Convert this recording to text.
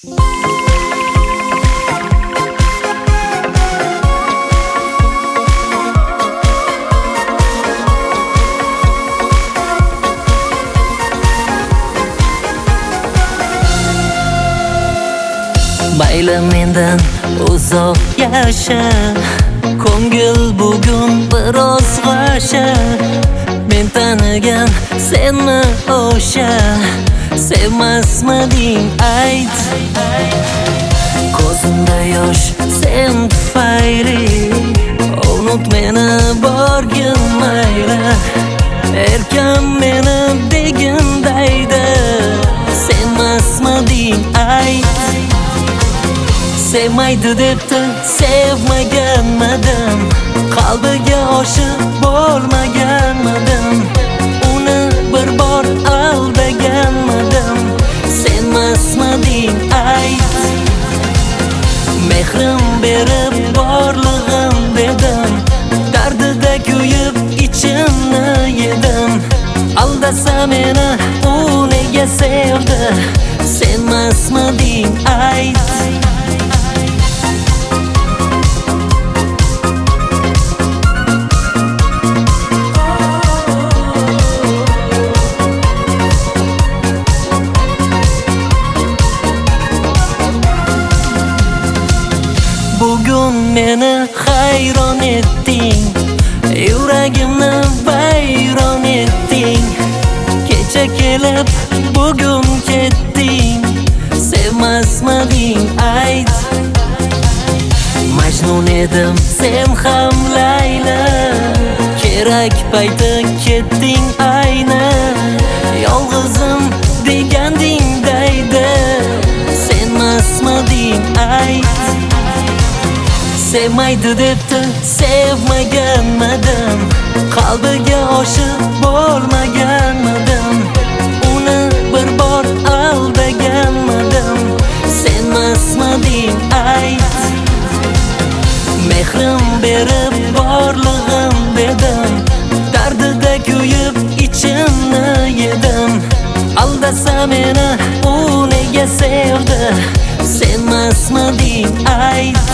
Mayli mendan uzoq yasha, ko'ngil bugun biroz g'asha. Men tanigan senmi o'sha, sevmasmiding ayt. Ko'zimda yosh sen tufayli, unut meni borgin mayli. Erkan meni degindaydi, sevmasmiding ayt. Sevmaydi debdi, sevmaganmadim, qalbiga oshiq bo'lmaganmadim, uni bir bor aldaganmadim, senmasmiding ayt. Mehrim berib borlig'im dedim, dardida kuyib ichimni yedim. Aldasa meni u nega sevdi, senmasmiding ayt. Bugun meni hayron etding, yuragimni vayron etding. Kecha kelib bugun ketding, sevmasmiding ayt. Majnun edim sen ham Layla, kerak payti ketding ayni. Yolg'izim deganding daydi, senmasmiding ayt. Sevmaydi debdi, sevmaganmadim, qalbiga oshiq bo'lmaganmadim, uni bir bor aldaganmadim, senmasmiding ayt. Mehrim berib borlig'im dedim, dardida kuyib ichimni yedim. Aldasa meni u nega sevdi, senmasmiding ayt.